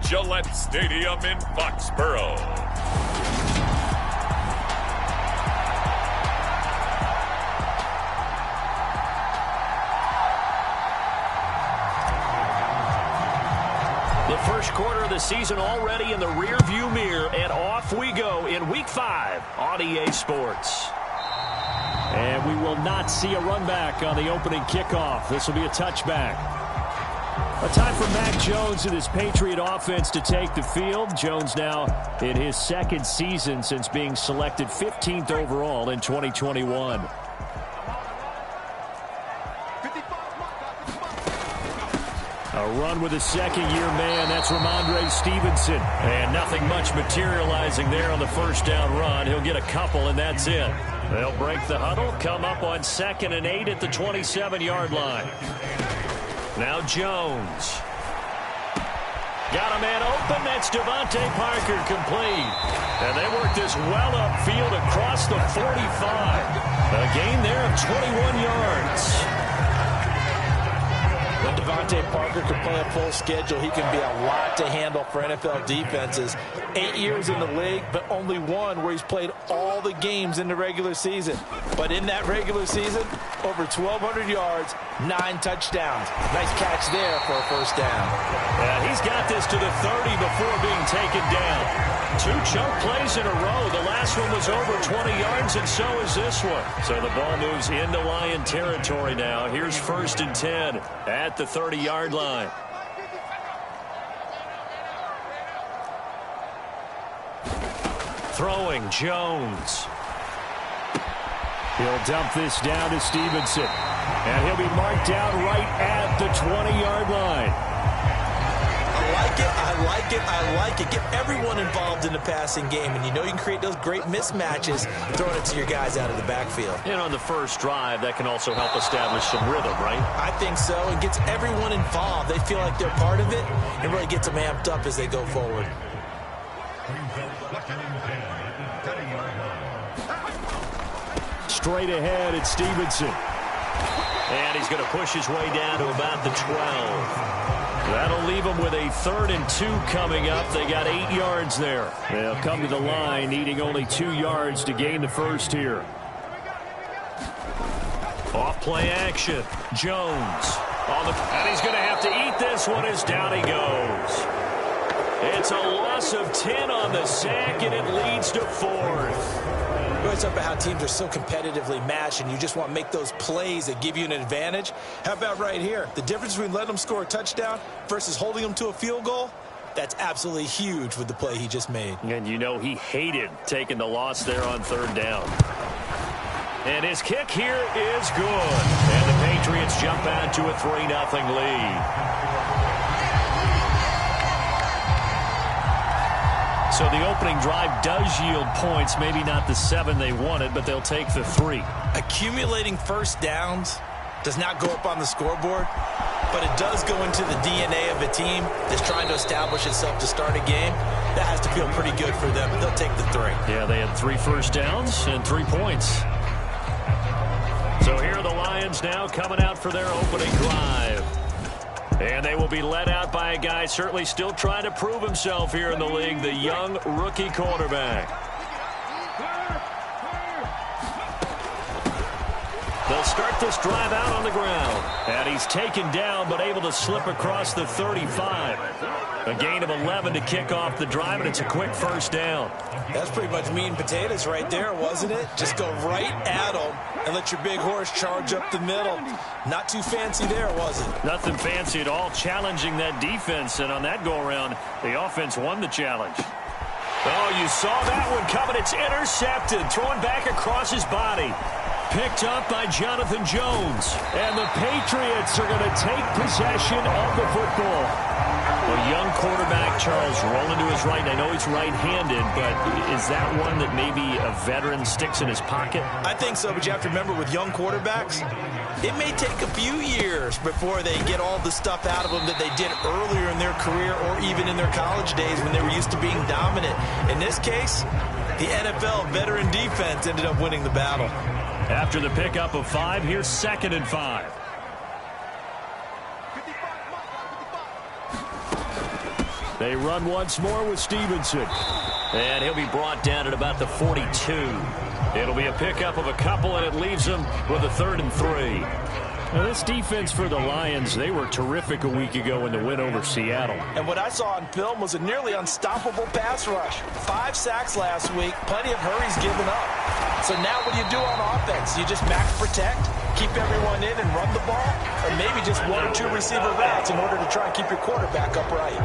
Gillette Stadium in Foxborough. The first quarter of the season already in the rearview mirror, and off we go in Week 5 on EA Sports. And we will not see a run back on the opening kickoff. This will be a touchback. A time for Mac Jones and his Patriot offense to take the field. Jones now in his second season since being selected 15th overall in 2021. A run with a second-year man. That's Ramondre Stevenson. And nothing much materializing there on the first down run. He'll get a couple, and that's it. They'll break the huddle, come up on 2nd and 8 at the 27-yard line. Now Jones. Got a man open. That's Devontae Parker, complete. And they work this well upfield across the 45. A gain there of 21 yards. When Devontae Parker can play a full schedule, he can be a lot to handle for NFL defenses. 8 years in the league, but only one where he's played all the games in the regular season. But in that regular season, over 1,200 yards, 9 touchdowns. Nice catch there for a first down. Yeah, he's got this to the 30 before being taken down. 2 chunk plays in a row. The last one was over 20 yards, and so is this one. So the ball moves into Lion territory now. Here's 1st and 10 at the 30-yard line. Throwing, Jones. He'll dump this down to Stevenson. And he'll be marked down right at the 20-yard line. I like it. Get everyone involved in the passing game. And you know you can create those great mismatches throwing it to your guys out of the backfield. And on the first drive, that can also help establish some rhythm, right? I think so. It gets everyone involved. They feel like they're part of it and really gets them amped up as they go forward. Straight ahead, it's Stevenson. And he's going to push his way down to about the 12. That'll leave them with a 3rd and 2 coming up. They got 8 yards there. They'll come to the line, needing only 2 yards to gain the first here. Off play action. Jones. And he's going to have to eat this one as down he goes. It's a loss of 10 on the sack, and it leads to 4th. It's up about how teams are so competitively matched, and you just want to make those plays that give you an advantage. How about right here? The difference between letting them score a touchdown versus holding them to a field goal, that's absolutely huge with the play he just made. And you know he hated taking the loss there on 3rd down. And his kick here is good. And the Patriots jump out to a 3-0 lead. So the opening drive does yield points, maybe not the 7 they wanted, but they'll take the 3. Accumulating first downs does not go up on the scoreboard, but it does go into the DNA of a team that's trying to establish itself to start a game. That has to feel pretty good for them. They'll take the 3. Yeah, they had 3 first downs and 3 points. So here are the Lions now coming out for their opening drive. And they will be led out by a guy certainly still trying to prove himself here in the league, the young rookie quarterback. They'll start this drive out on the ground. And he's taken down but able to slip across the 35. A gain of 11 to kick off the drive, and it's a quick first down. That's pretty much meat and potatoes right there, wasn't it? Just go right at them and let your big horse charge up the middle. Not too fancy there, was it? Nothing fancy at all, challenging that defense, and on that go-around, the offense won the challenge. Oh, you saw that one coming. It's intercepted, thrown back across his body. Picked up by Jonathan Jones. And the Patriots are going to take possession of the football. A young quarterback, Charles, rolling to his right. I know he's right-handed, but is that one that maybe a veteran sticks in his pocket? I think so, but you have to remember with young quarterbacks, it may take a few years before they get all the stuff out of them that they did earlier in their career or even in their college days when they were used to being dominant. In this case, the NFL veteran defense ended up winning the battle. After the pickup of 5, here's 2nd and 5. They run once more with Stevenson. And he'll be brought down at about the 42. It'll be a pickup of a couple, and it leaves them with a 3rd and 3. Now, this defense for the Lions, they were terrific a week ago in the win over Seattle. And what I saw on film was a nearly unstoppable pass rush. 5 sacks last week, plenty of hurries given up. So now what do you do on offense? You just max protect, keep everyone in and run the ball, or maybe just 1 or 2 receiver routes in order to try and keep your quarterback upright.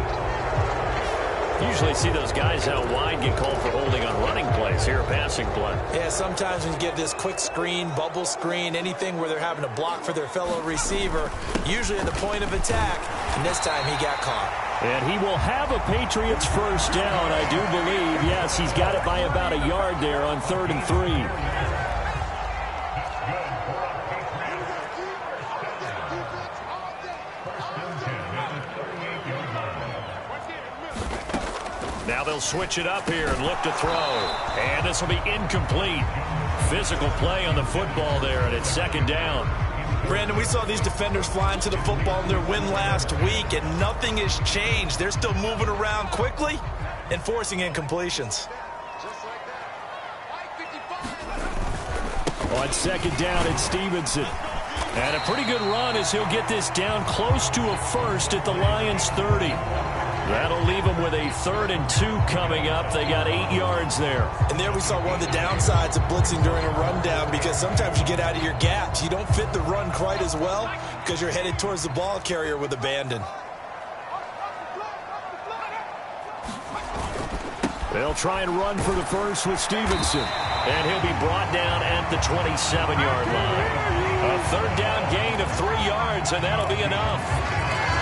Usually see those guys out wide get called for holding on running plays. Here, a passing play. Yeah, sometimes when you get this quick screen, bubble screen, anything where they're having to block for their fellow receiver, usually at the point of attack, and this time he got caught. And he will have a Patriots first down, I do believe. Yes, he's got it by about a yard there on 3rd and 3. Now they'll switch it up here and look to throw. And this will be incomplete. Physical play on the football there, and it's 2nd down. Brandon, we saw these defenders flying to the football in their win last week, and nothing has changed. They're still moving around quickly and forcing incompletions. On 2nd down, it's Stevenson. And a pretty good run as he'll get this down close to a 1st at the Lions' 30. That'll leave them with a 3rd and 2 coming up. They got 8 yards there. And there we saw one of the downsides of blitzing during a rundown, because sometimes you get out of your gaps. You don't fit the run quite as well because you're headed towards the ball carrier with abandon. They'll try and run for the 1st with Stevenson. And he'll be brought down at the 27-yard line. A 3rd down gain of 3 yards, and that'll be enough.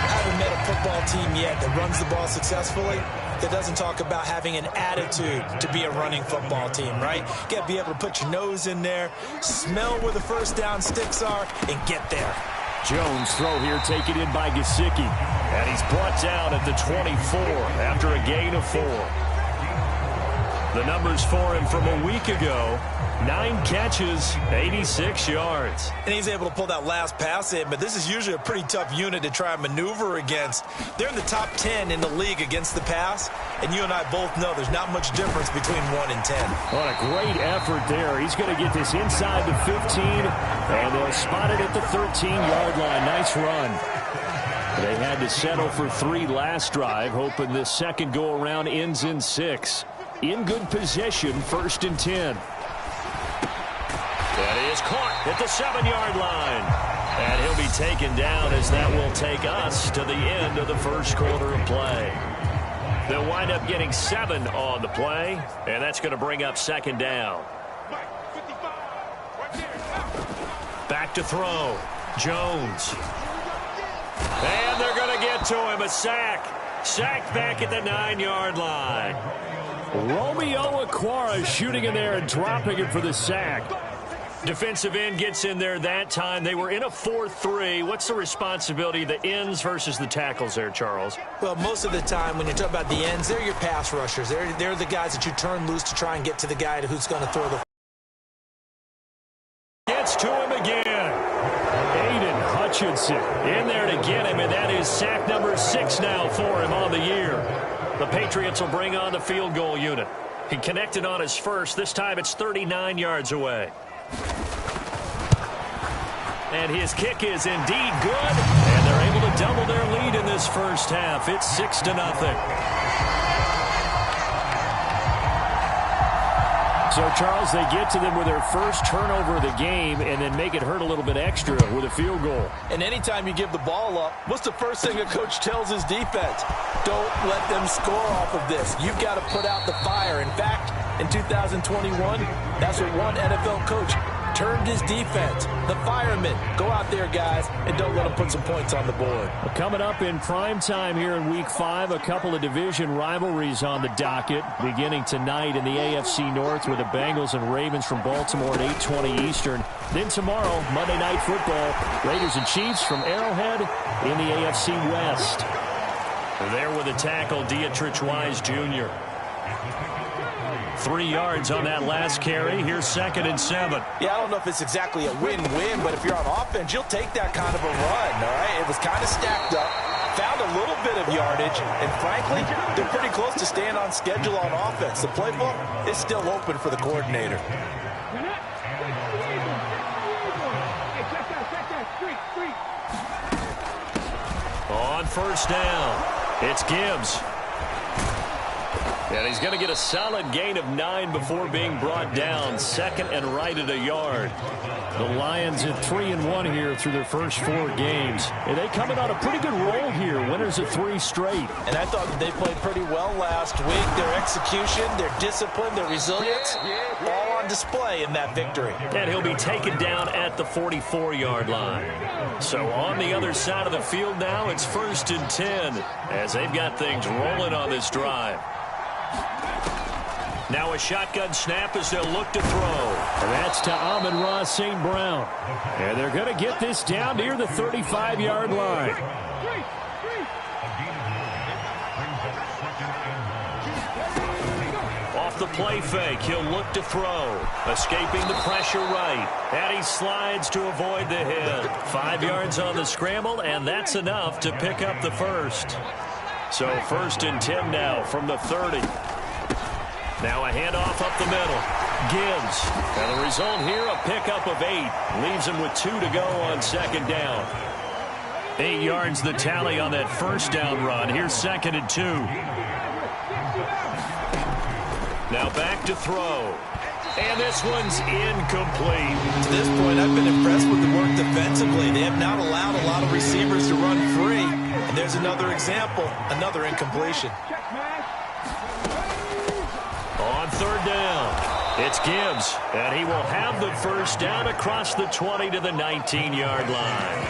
I haven't met a football team yet that runs the ball successfully that doesn't talk about having an attitude to be a running football team, right? You got to be able to put your nose in there, smell where the first down sticks are, and get there. Jones throw here taken in by Gesicki. And he's brought down at the 24 after a gain of 4. The numbers for him from a week ago: 9 catches, 86 yards. And he's able to pull that last pass in, but this is usually a pretty tough unit to try and maneuver against. They're in the top 10 in the league against the pass, and you and I both know there's not much difference between 1 and 10. What a great effort there. He's going to get this inside the 15, and they'll spot it at the 13-yard line. Nice run. They had to settle for 3 last drive, hoping this second go-around ends in 6. In good possession, 1st and 10. That is caught at the 7-yard line. And he'll be taken down as that will take us to the end of the first quarter of play. They'll wind up getting 7 on the play, and that's going to bring up 2nd down. Back to throw. Jones. And they're going to get to him. A sack. Sacked back at the 9-yard line. Romeo Okwara shooting in there and dropping it for the sack. Defensive end gets in there that time. They were in a 4-3. What's the responsibility of the ends versus the tackles there, Charles? Well, most of the time when you talk about the ends, they're your pass rushers. They're the guys that you turn loose to try and get to the guy who's going to throw the... Gets to him again. Aiden Hutchinson in there to get him, and that is sack number 6 now for him on the year. The Patriots will bring on the field goal unit. He connected on his first. This time it's 39 yards away. And his kick is indeed good. And they're able to double their lead in this first half. It's 6-0. So, Charles, they get to them with their first turnover of the game and then make it hurt a little bit extra with a field goal. And anytime you give the ball up, what's the first thing a coach tells his defense? Don't let them score off of this. You've got to put out the fire. In fact, in 2021, that's what one NFL coach termed his defense. The firemen. Go out there, guys, and don't let them put some points on the board. Well, coming up in prime time here in Week 5, a couple of division rivalries on the docket, beginning tonight in the AFC North with the Bengals and Ravens from Baltimore at 8:20 Eastern. Then tomorrow, Monday Night Football, Raiders and Chiefs from Arrowhead in the AFC West. There with a tackle, Dietrich Wise Jr. 3 yards on that last carry. Here's 2nd and 7. Yeah, I don't know if it's exactly a win-win, but if you're on offense, you'll take that kind of a run, all right? It was kind of stacked up. found a little bit of yardage, and frankly, they're pretty close to staying on schedule on offense. The playbook is still open for the coordinator. On first down, it's Gibbs. And he's going to get a solid gain of 9 before being brought down. Second and right at a yard. The Lions at 3-1 here through their first 4 games. And they coming on a pretty good roll here. Winners of 3 straight. And I thought they played pretty well last week. Their execution, their discipline, their resilience, all on display in that victory. And he'll be taken down at the 44-yard line. So on the other side of the field now, it's 1st and 10 as they've got things rolling on this drive. Now a shotgun snap as they'll look to throw. And that's to Amon-Ra St. Brown. And they're going to get this down near the 35-yard line. Off the play fake, he'll look to throw. Escaping the pressure right. And he slides to avoid the hit. 5 yards on the scramble, and that's enough to pick up the first. So 1st and 10 now from the 30. Now a handoff up the middle. Gibbs. And the result here, a pickup of 8. Leaves him with 2 to go on 2nd down. 8 yards the tally on that first down run. Here's 2nd and 2. Now back to throw. And this one's incomplete. To this point, I've been impressed with the work defensively. They have not allowed a lot of receivers to run free. And there's another example, another incompletion. On 3rd down, it's Gibbs, and he will have the first down across the 20 to the 19-yard line.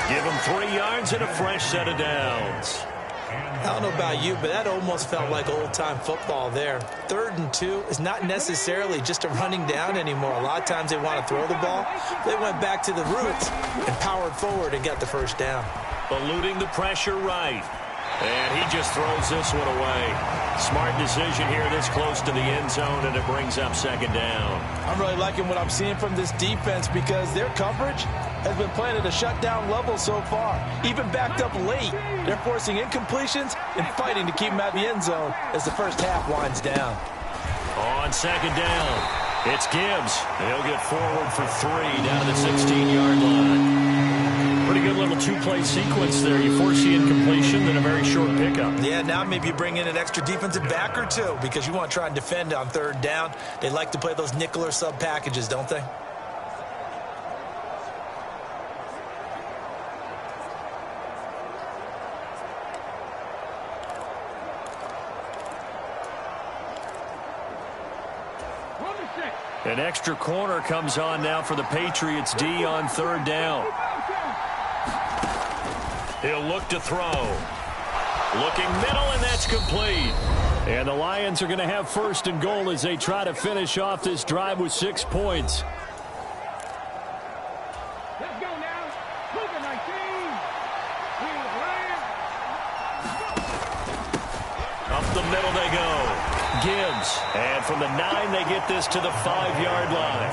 Give him 3 yards and a fresh set of downs. I don't know about you, but that almost felt like old-time football there. 3rd and 2 is not necessarily just a running down anymore. A lot of times they want to throw the ball. They went back to the roots and powered forward and got the first down. Eluding the pressure right. And he just throws this one away. Smart decision here this close to the end zone, and it brings up 2nd down. I'm really liking what I'm seeing from this defense because their coverage has been playing at a shutdown level so far. Even backed up late, they're forcing incompletions and fighting to keep them out of the end zone as the first half winds down. On 2nd down, it's Gibbs. He'll get forward for 3 down to the 16-yard line. Pretty good little 2-play sequence there. You force the incompletion, then a very short pickup. Yeah, now maybe you bring in an extra defensive back or 2 because you want to try and defend on 3rd down. They like to play those nickel or sub packages, don't they? An extra corner comes on now for the Patriots D on 3rd down. He'll look to throw. Looking middle, and that's complete. And the Lions are going to have 1st and goal as they try to finish off this drive with 6 points. Let's go now. Move it, 19. Up the middle they go. Gibbs. And from the 9, they get this to the 5-yard line.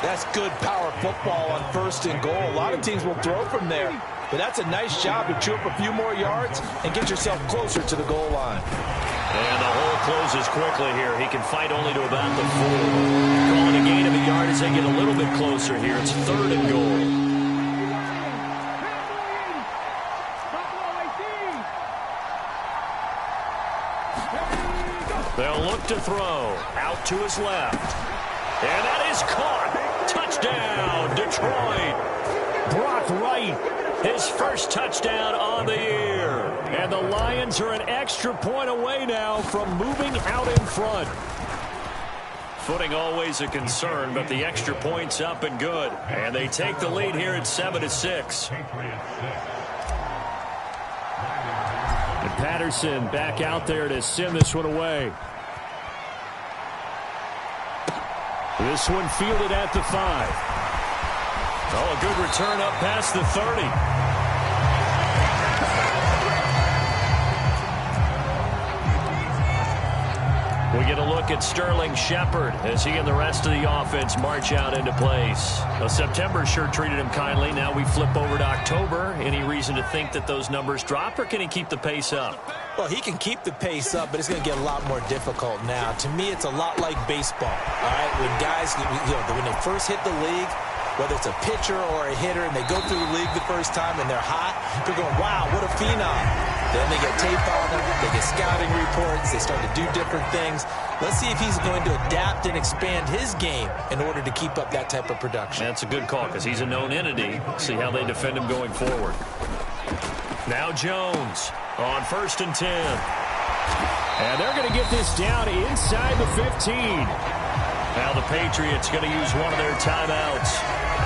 That's good power football on 1st and goal. A lot of teams will throw from there. But that's a nice job to chew up a few more yards and get yourself closer to the goal line. And the hole closes quickly here. He can fight only to about the 4. Calling a gain of a yard as they get a little bit closer here. It's 3rd and goal. They'll look to throw. Out to his left. And that is caught. Touchdown, Detroit. Brock Wright. His first touchdown on the year. And the Lions are an extra point away now from moving out in front. Footing always a concern, but the extra point's up and good. And they take the lead here at 7-6. And Patterson back out there to send this one away. This one fielded at the 5. Oh, a good return up past the 30. We get a look at Sterling Shepard as he and the rest of the offense march out into place. Well, September sure treated him kindly. Now we flip over to October. Any reason to think that those numbers drop, or can he keep the pace up? Well, he can keep the pace up, but it's going to get a lot more difficult now. To me, it's a lot like baseball. All right, when guys, when they first hit the league, whether it's a pitcher or a hitter, and they go through the league the first time and they're hot, they're going, wow, what a phenom. Then they get tape on them, they get scouting reports, they start to do different things. Let's see if he's going to adapt and expand his game in order to keep up that type of production. That's a good call because he's a known entity. See how they defend him going forward. Now Jones on 1st and 10. And they're going to get this down inside the 15. Now the Patriots going to use one of their timeouts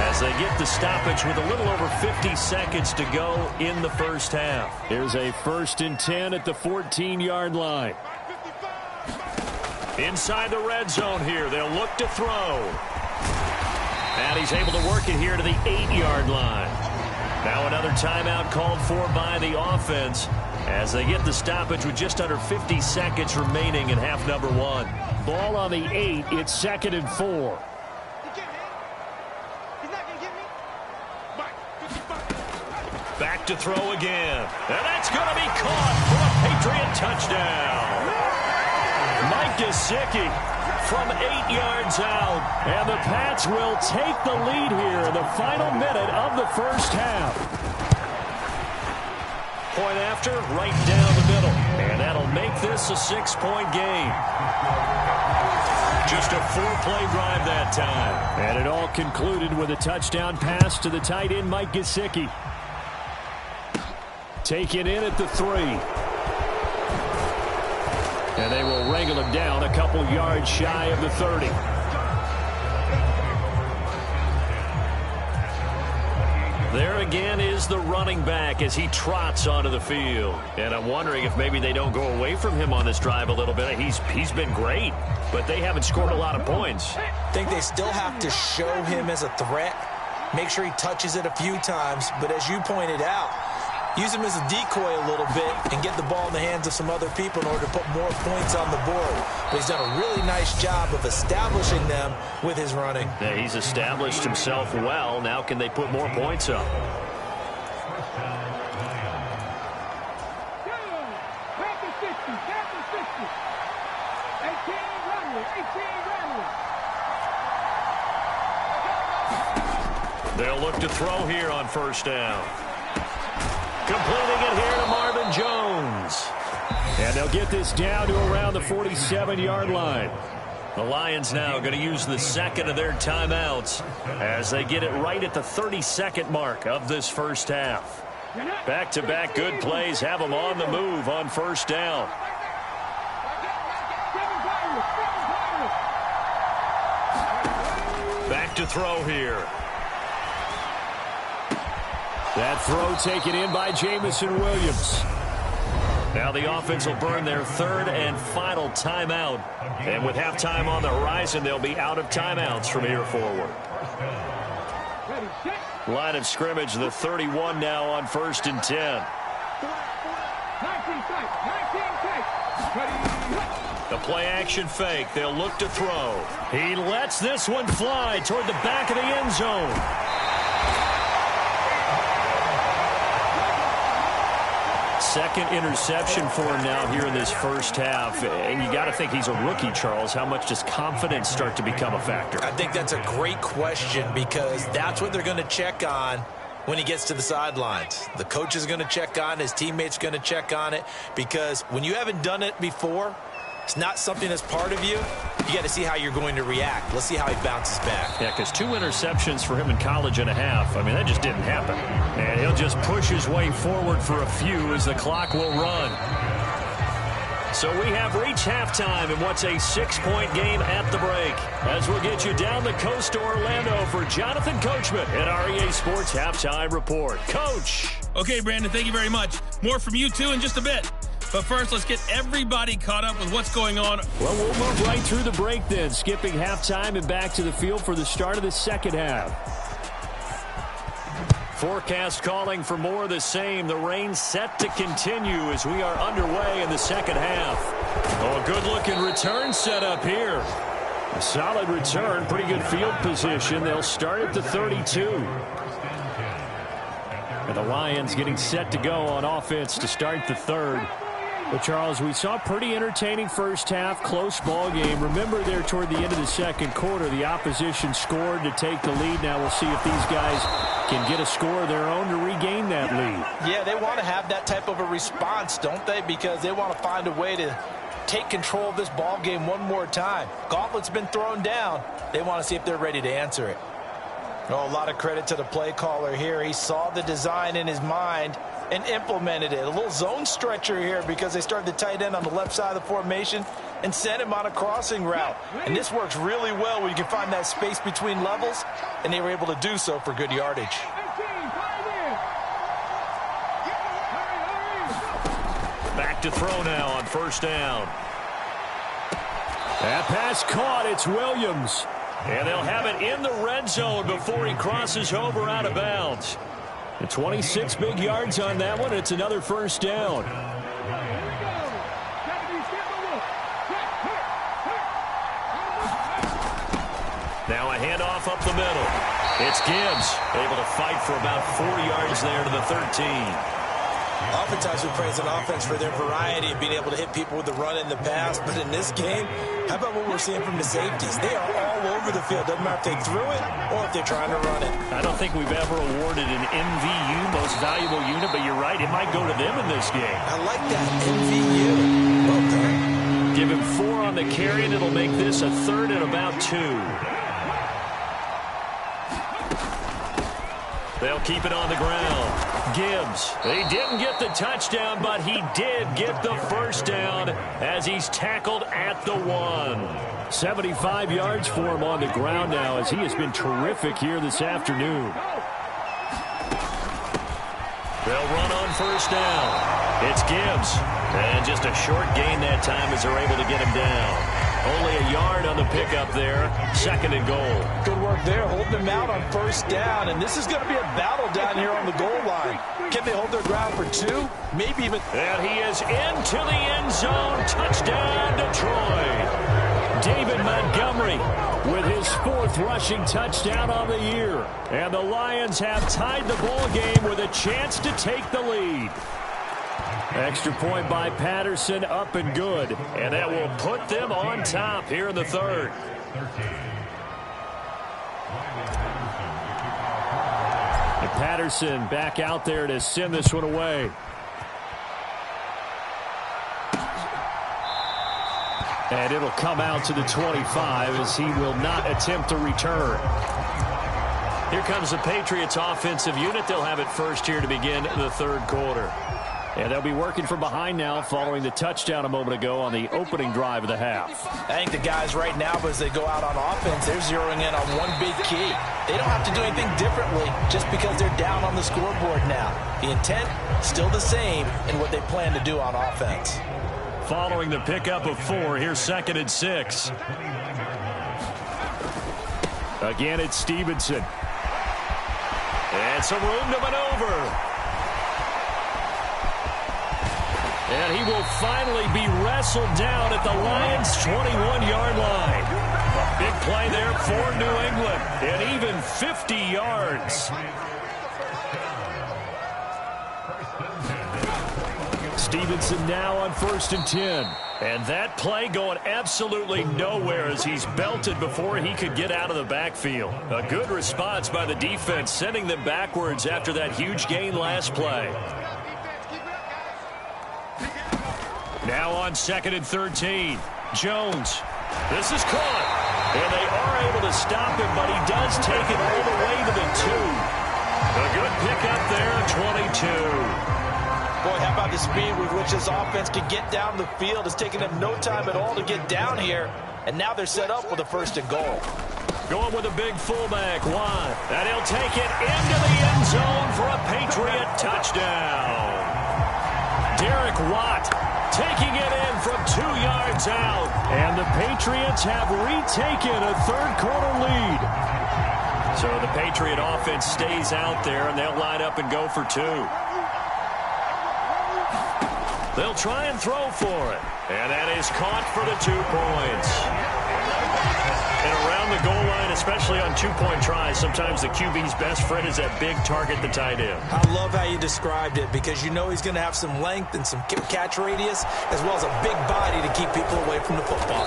as they get the stoppage with a little over 50 seconds to go in the first half. Here's a 1st and 10 at the 14-yard line. Inside the red zone here, they'll look to throw. And he's able to work it here to the 8-yard line. Now another timeout called for by the offense as they get the stoppage with just under 50 seconds remaining in half number 1. Ball on the 8. It's 2nd and 4. Back to throw again. And that's going to be caught for a Patriot touchdown. Mike Gesicki from 8 yards out. And the Pats will take the lead here in the final minute of the first half. Point after, right down the middle. And that'll make this a 6-point game. Just a 4-play drive that time. And it all concluded with a touchdown pass to the tight end, Mike Gesicki. Taken in at the 3. And they will wrangle him down a couple yards shy of the 30. There again is the running back as he trots onto the field. And I'm wondering if maybe they don't go away from him on this drive a little bit. He's been great, but they haven't scored a lot of points. I think they still have to show him as a threat. Make sure he touches it a few times. But as you pointed out, use him as a decoy a little bit and get the ball in the hands of some other people in order to put more points on the board. But he's done a really nice job of establishing them with his running. Yeah, he's established himself well. Now can they put more points up? They'll look to throw here on 1st down. Completing it here to Marvin Jones. And they'll get this down to around the 47-yard line. The Lions now going to use the 2nd of their timeouts as they get it right at the 32nd mark of this first half. Back-to-back good plays have them on the move on 1st down. Back to throw here. That throw taken in by Jamison Williams. Now the offense will burn their 3rd and final timeout. And with halftime on the horizon, they'll be out of timeouts from here forward. Line of scrimmage, the 31 now on 1st and 10. The play action fake. They'll look to throw. He lets this one fly toward the back of the end zone. Second interception for him now here in this first half. And you got to think he's a rookie, Charles. How much does confidence start to become a factor? I think that's a great question because that's what they're going to check on when he gets to the sidelines. The coach is going to check on it. His teammates are going to check on it because when you haven't done it before, it's not something that's part of you. You got to see how you're going to react. Let's see how he bounces back. Yeah, because 2 interceptions for him in college and a half. I mean, that just didn't happen. And he'll just push his way forward for a few as the clock will run. So we have reached halftime in what's a 6-point game at the break. As we'll get you down the coast to Orlando for Jonathan Coachman at REA Sports Halftime Report. Coach! Okay, Brandon, thank you very much. More from you, too, in just a bit. But first, let's get everybody caught up with what's going on. Well, we'll move right through the break then, skipping halftime and back to the field for the start of the second half. Forecast calling for more of the same. The rain set to continue as we are underway in the second half. Oh, good-looking return set up here. A solid return, pretty good field position. They'll start at the 32. And the Lions getting set to go on offense to start the third. Well, Charles, we saw a pretty entertaining first half, close ball game. Remember there toward the end of the second quarter, the opposition scored to take the lead. Now we'll see if these guys can get a score of their own to regain that lead. Yeah, they want to have that type of a response, don't they? Because they want to find a way to take control of this ball game one more time. Gauntlet's been thrown down. They want to see if they're ready to answer it. Oh, a lot of credit to the play caller here. He saw the design in his mind and implemented it. A little zone stretcher here because they started the tight end on the left side of the formation and sent him on a crossing route. And this works really well when you can find that space between levels, and they were able to do so for good yardage. Back to throw now on first down. That pass caught. It's Williams. And they'll have it in the red zone before he crosses over out of bounds. And 26 big yards on that one. It's another first down. Now a handoff up the middle. It's Gibbs able to fight for about 4 yards there to the 13. Oftentimes we praise an offense for their variety of being able to hit people with the run and the pass. But in this game, how about what we're seeing from the safeties? They are all over the field. Doesn't matter if they threw it or if they're trying to run it. I don't think we've ever awarded an MVU, most valuable unit, but you're right, it might go to them in this game. I like that, MVU. Well done. Give him 4 on the carry, and it'll make this a third and about 2. They'll keep it on the ground. Gibbs, he didn't get the touchdown, but he did get the first down as he's tackled at the 1. 75 yards for him on the ground now as he has been terrific here this afternoon. They'll run on first down. It's Gibbs. And just a short gain that time as they're able to get him down. Only a yard on the pickup there. Second and goal. Good work there, holding them out on first down. And this is going to be a battle down here on the goal line. Can they hold their ground for 2? Maybe even. And he is into the end zone. Touchdown, Detroit. David Montgomery with his 4th rushing touchdown on the year. And the Lions have tied the ball game with a chance to take the lead. Extra point by Patterson, up and good. And that will put them on top here in the third. And Patterson back out there to send this one away. And it'll come out to the 25 as he will not attempt to return. Here comes the Patriots offensive unit. They'll have it first here to begin the third quarter. And they'll be working from behind now following the touchdown a moment ago on the opening drive of the half. I think the guys right now, as they go out on offense, they're zeroing in on one big key. They don't have to do anything differently just because they're down on the scoreboard now. The intent, still the same in what they plan to do on offense. Following the pickup of 4, here's 2nd and 6. Again, it's Stevenson. And some room to maneuver. And he will finally be wrestled down at the Lions' 21-yard line. A big play there for New England. And even 50 yards. Stevenson now on 1st and 10. And that play going absolutely nowhere as he's belted before he could get out of the backfield. A good response by the defense, sending them backwards after that huge gain last play. Now on 2nd and 13. Jones. This is caught. And they are able to stop him, but he does take it all the way to the 2. A good pickup there, 22. Boy, how about the speed with which this offense can get down the field? It's taken them no time at all to get down here. And now they're set up with a 1st and goal. Going with a big fullback, Watt. And he'll take it into the end zone for a Patriot touchdown. Derek Watt taking it in from 2 yards out. And the Patriots have retaken a third-quarter lead. So the Patriot offense stays out there, and they'll line up and go for 2. They'll try and throw for it. And that is caught for the 2 points. And around the goal line, especially on 2-point tries, sometimes the QB's best friend is that big target, the tight end. I love how you described it because you know he's going to have some length and some catch radius as well as a big body to keep people away from the football.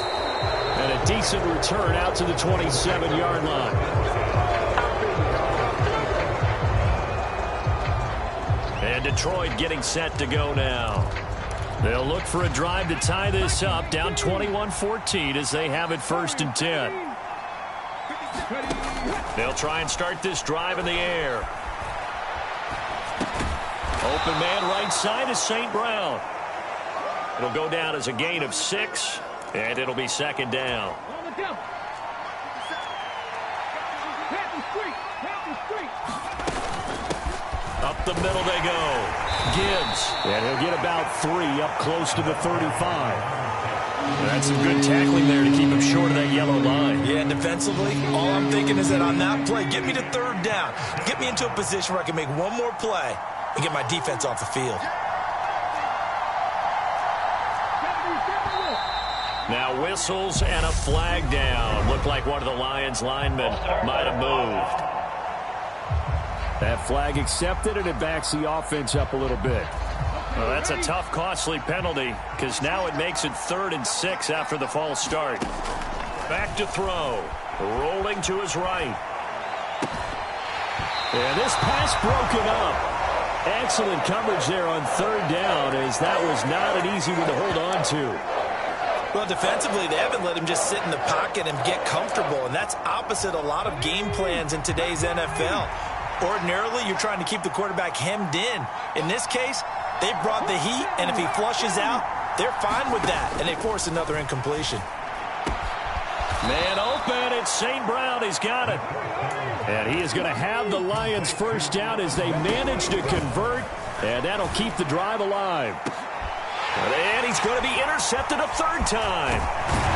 And a decent return out to the 27-yard line. And Detroit getting set to go now. They'll look for a drive to tie this up, down 21-14 as they have it 1st and 10. They'll try and start this drive in the air. Open man right side is St. Brown. It'll go down as a gain of 6, and it'll be 2nd down. Up the middle they go. Gibbs. And he'll get about 3 up close to the 35. That's some good tackling there to keep him short of that yellow line. Yeah, and defensively, all I'm thinking is that on that play, get me to 3rd down. Get me into a position where I can make one more play and get my defense off the field. Now whistles and a flag down. Looked like one of the Lions linemen might have moved. That flag accepted, and it backs the offense up a little bit. Well, that's a tough, costly penalty because now it makes it 3rd and 6 after the false start. Back to throw. Rolling to his right. And this pass broken up. Excellent coverage there on 3rd down, as that was not an easy one to hold on to. Well, defensively, they haven't let him just sit in the pocket and get comfortable, and that's opposite a lot of game plans in today's NFL. Ordinarily, you're trying to keep the quarterback hemmed in. In this case, they brought the heat, and if he flushes out, they're fine with that, and they force another incompletion. Man open, it's St. Brown. He's got it. And he is going to have the Lions 1st down as they manage to convert, and that'll keep the drive alive. And he's going to be intercepted a 3rd time.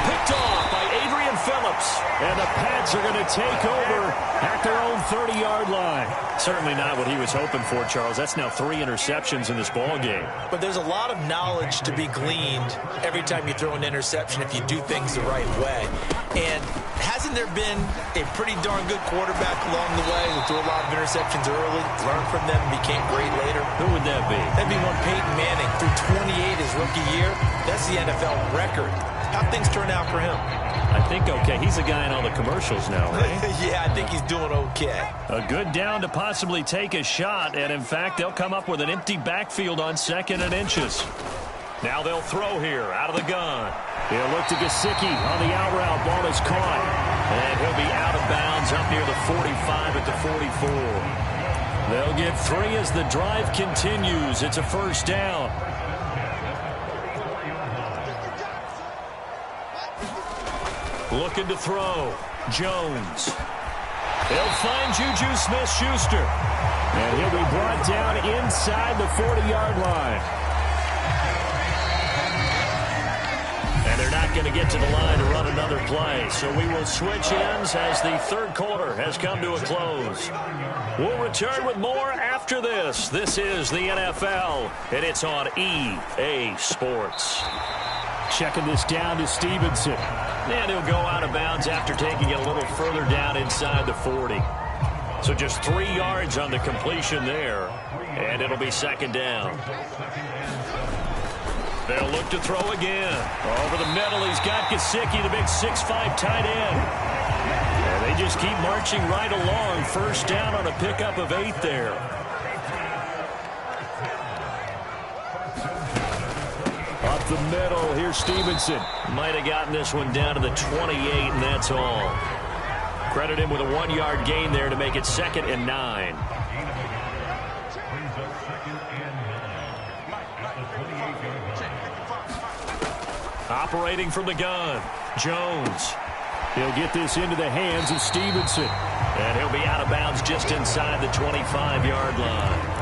Picked off by Adrian Phillips. And the Pats are going to take over at their own 30-yard line. Certainly not what he was hoping for, Charles. That's now 3 interceptions in this ball game. But there's a lot of knowledge to be gleaned every time you throw an interception if you do things the right way. And hasn't there been a pretty darn good quarterback along the way who threw a lot of interceptions early, learned from them, and became great later? Who would that be? That'd be one Peyton Manning. Threw 28 his rookie year. That's the NFL record. How'd things turn out for him? I think okay. He's a guy in all the commercials now, right? Yeah, I think he's doing okay. A good down to possibly take a shot, and in fact, they'll come up with an empty backfield on 2nd and inches. Now they'll throw here out of the gun. He'll look to Gesicki on the out route. Ball is caught. And he'll be out of bounds up near the 45 at the 44. They'll get 3 as the drive continues. It's a 1st down. Looking to throw. Jones. They'll find Juju Smith-Schuster. And he'll be brought down inside the 40-yard line. And they're not going to get to the line to run another play. So we will switch ends as the 3rd quarter has come to a close. We'll return with more after this. This is the NFL, and it's on EA Sports. Checking this down to Stevenson. And he'll go out of bounds after taking it a little further down inside the 40. So just 3 yards on the completion there, and it'll be 2nd down. They'll look to throw again. Over the middle, he's got Gesicki, the big 6'5" tight end. And they just keep marching right along. 1st down on a pickup of 8 there. Up the middle, here's Stevenson. Might have gotten this one down to the 28, and that's all. Credit him with a 1-yard gain there to make it 2nd and 9. Operating from the gun, Jones. He'll get this into the hands of Stevenson. And he'll be out of bounds just inside the 25-yard line.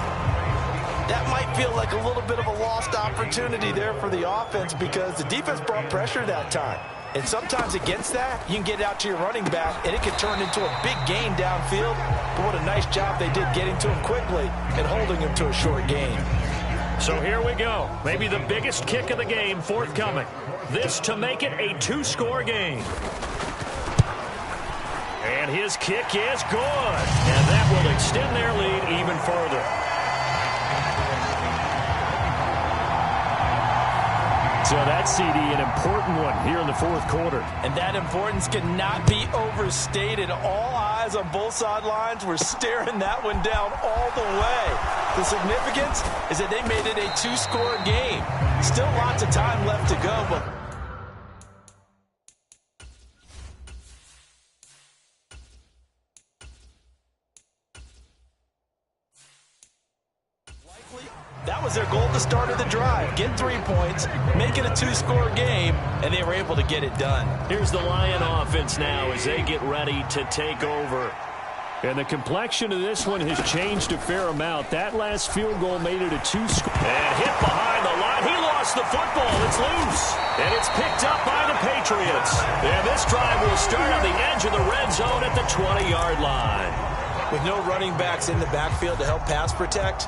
That might feel like a little bit of a lost opportunity there for the offense because the defense brought pressure that time. And sometimes against that, you can get it out to your running back, and it can turn into a big gain downfield. But what a nice job they did getting to him quickly and holding him to a short gain. So here we go. Maybe the biggest kick of the game forthcoming. This to make it a 2-score game. And his kick is good. And that will extend their lead even further. So that, CD, an important one here in the fourth quarter. And that importance cannot be overstated. All eyes on both sidelines were staring that one down all the way. The significance is that they made it a 2-score game. Still lots of time left to go, but that was their goal at the start of the drive. Get 3 points, make it a 2-score game, and they were able to get it done. Here's the Lion offense now as they get ready to take over. And the complexion of this one has changed a fair amount. That last field goal made it a 2-score. And hit behind the line. He lost the football. It's loose. And it's picked up by the Patriots. And this drive will start on the edge of the red zone at the 20-yard line. With no running backs in the backfield to help pass protect,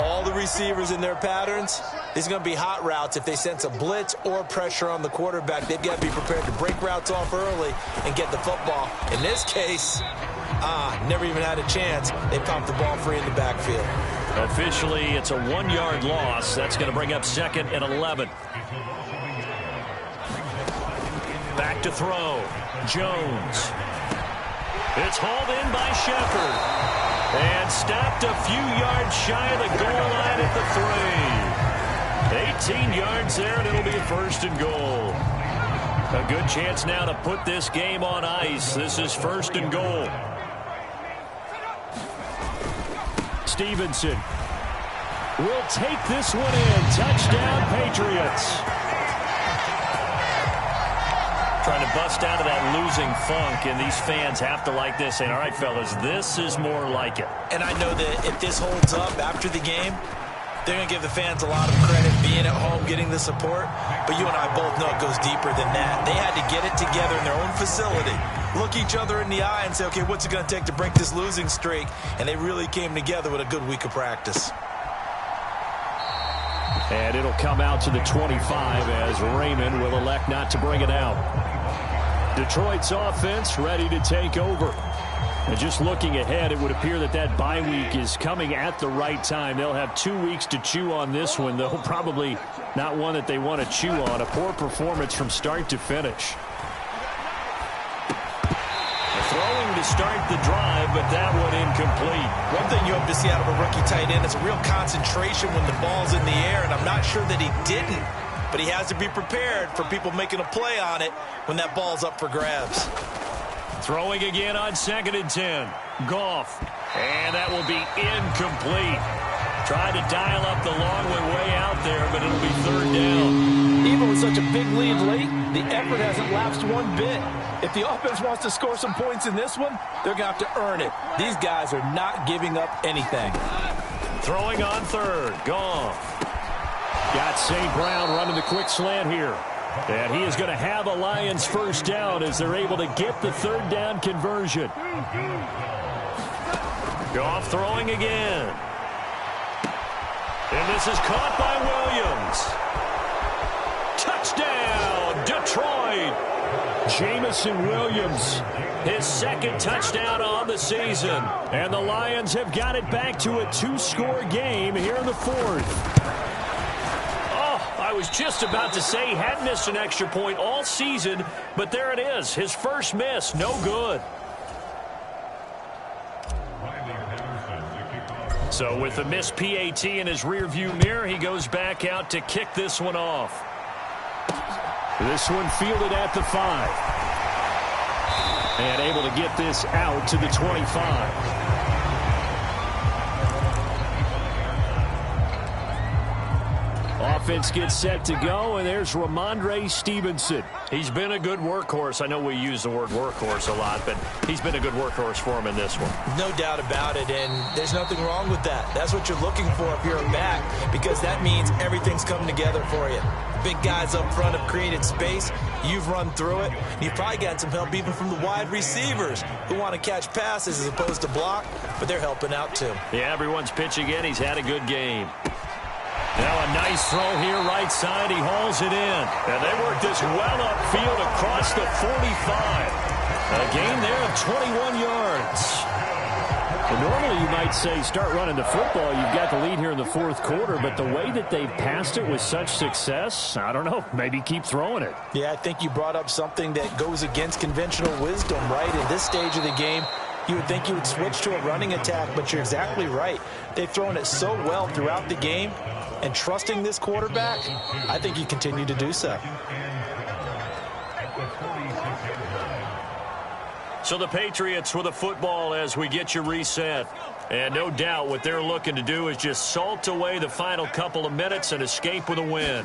all the receivers in their patterns, these are going to be hot routes. If they sense a blitz or pressure on the quarterback, they've got to be prepared to break routes off early and get the football. In this case, never even had a chance. They popped the ball free in the backfield. Officially, it's a 1-yard loss. That's going to bring up 2nd and 11. Back to throw. Jones. It's hauled in by Shepard. And stopped a few yards shy of the goal line at the 3. 18 yards there, and it'll be a 1st and goal. A good chance now to put this game on ice. This is 1st and goal. Stevenson will take this one in. Touchdown, Patriots. Trying to bust out of that losing funk, and these fans have to like this, saying, all right, fellas, this is more like it. And I know that if this holds up after the game, they're going to give the fans a lot of credit being at home, getting the support. But you and I both know it goes deeper than that. They had to get it together in their own facility, look each other in the eye and say, okay, what's it going to take to break this losing streak? And they really came together with a good week of practice. And it'll come out to the 25 as Raymond will elect not to bring it out. Detroit's offense ready to take over. And just looking ahead, it would appear that that bye week is coming at the right time. They'll have 2 weeks to chew on this one, though probably not one that they want to chew on. A poor performance from start to finish. Throwing to start the drive, but that one incomplete. One thing you hope to see out of a rookie tight end is a real concentration when the ball's in the air, and I'm not sure that he didn't, but he has to be prepared for people making a play on it when that ball's up for grabs. Throwing again on 2nd and 10. Goff, and that will be incomplete. Tried to dial up the long way out there, but it'll be 3rd down. Even with such a big lead late, the effort hasn't lapsed one bit. If the offense wants to score some points in this one, they're going to have to earn it. These guys are not giving up anything. Throwing on 3rd. Goff. Got St. Brown running the quick slant here. And he is going to have a Lions 1st down as they're able to get the 3rd down conversion. Goff throwing again. And this is caught by Williams. Touchdown, Detroit. Jamison Williams, his 2nd touchdown on the season. And the Lions have got it back to a 2-score game here in the 4th. Oh, I was just about to say he hadn't missed an extra point all season, but there it is. His first miss, no good. So with the missed PAT in his rearview mirror, he goes back out to kick this one off. This one fielded at the 5. And able to get this out to the 25. Offense gets set to go, and there's Ramondre Stevenson. He's been a good workhorse. I know we use the word workhorse a lot, but he's been a good workhorse for him in this one. No doubt about it, and there's nothing wrong with that. That's what you're looking for if you're a back, because that means everything's coming together for you. Big guys up front have created space. You've run through it. You've probably gotten some help even from the wide receivers who want to catch passes as opposed to block, but they're helping out too. Yeah, everyone's pitching in. He's had a good game. Now a nice throw here right side. He hauls it in. And they work this well upfield across the 45. A gain there of 21 yards. Well, normally you might say start running the football. You've got the lead here in the fourth quarter, but the way that they've passed it with such success, I don't know, maybe keep throwing it. Yeah, I think you brought up something that goes against conventional wisdom, right? In this stage of the game, you would think you would switch to a running attack, but you're exactly right. They've thrown it so well throughout the game, and trusting this quarterback, I think you continue to do so. So the Patriots with the football as we get you reset. And no doubt what they're looking to do is just salt away the final couple of minutes and escape with a win.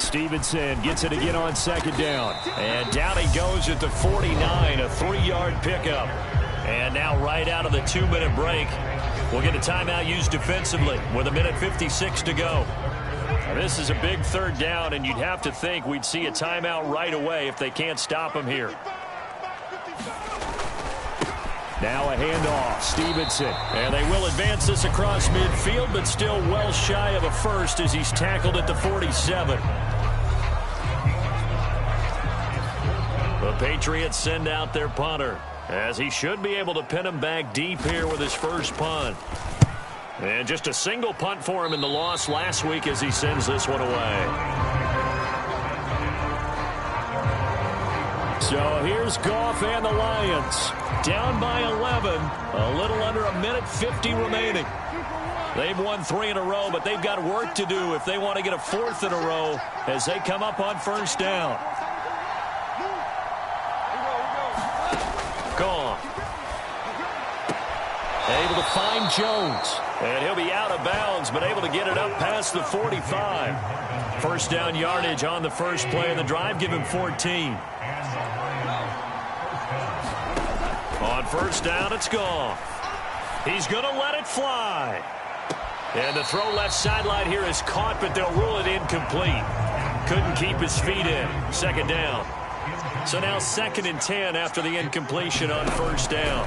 Stevenson gets it again on second down. And down he goes at the 49, a 3-yard pickup. And now right out of the 2-minute break, we'll get a timeout used defensively with 1:56 to go. Now, this is a big third down, and you'd have to think we'd see a timeout right away if they can't stop him here. Now a handoff, Stevenson. And they will advance this across midfield, but still well shy of a first as he's tackled at the 47. The Patriots send out their punter, as he should be able to pin him back deep here with his first punt. And just a single punt for him in the loss last week as he sends this one away. So here's Goff and the Lions. Down by 11. A little under 1:50 remaining. They've won 3 in a row, but they've got work to do if they want to get a 4th in a row as they come up on first down. Gone. Able to find Jones. And he'll be out of bounds, but able to get it up past the 45. First down yardage on the first play of the drive. Give him 14. On first down, it's gone. He's going to let it fly. And the throw left sideline here is caught, but they'll rule it incomplete. Couldn't keep his feet in. Second down. So now 2nd and 10 after the incompletion on first down.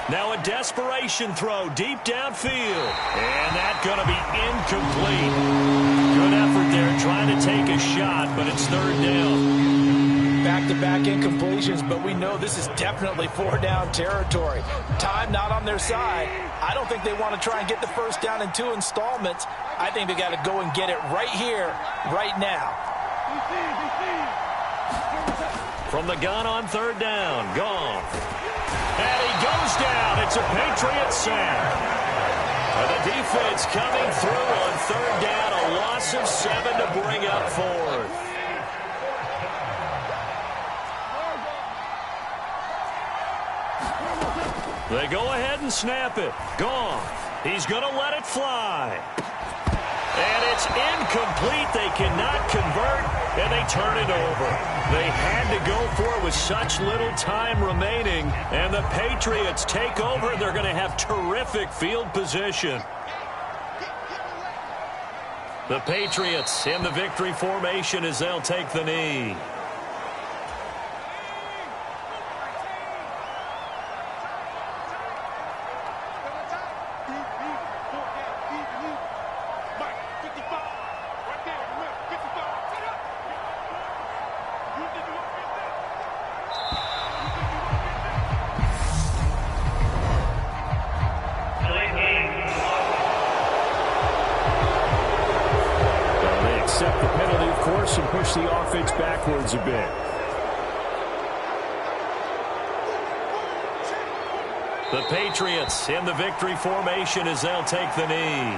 Now a desperation throw deep downfield. And that's going to be incomplete. Good effort there trying to take a shot, but it's 3rd down. Back-to-back incompletions, but we know this is definitely 4-down territory. Time not on their side. I don't think they want to try and get the first down in 2 installments. I think they got to go and get it right here, right now. From the gun on 3rd down, gone. And he goes down. It's a Patriot sack. And the defense coming through on 3rd down. A loss of 7 to bring up 4th. They go ahead and snap it. Gone. He's going to let it fly. And it's incomplete. They cannot convert, and they turn it over. They had to go for it with such little time remaining, and the Patriots take over. They're going to have terrific field position. The Patriots in the victory formation as they'll take the knee. Accept the penalty, of course, and push the offense backwards a bit. The Patriots in the victory formation as they'll take the knee.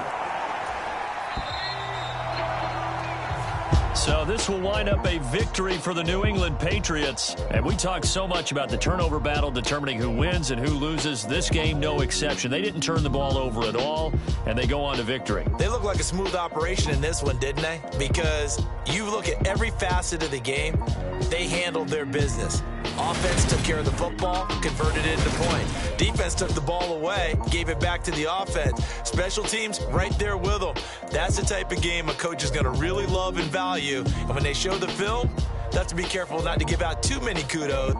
So this will wind up a victory for the New England Patriots. And we talk so much about the turnover battle determining who wins and who loses. This game, no exception. They didn't turn the ball over at all, and they go on to victory. They look like a smooth operation in this one, didn't they? Because you look at every facet of the game, they handled their business. Offense took care of the football, converted it into points. Defense took the ball away, gave it back to the offense. Special teams, right there with them. That's the type of game a coach is going to really love and value. And when they show the film, they have to be careful not to give out too many kudos.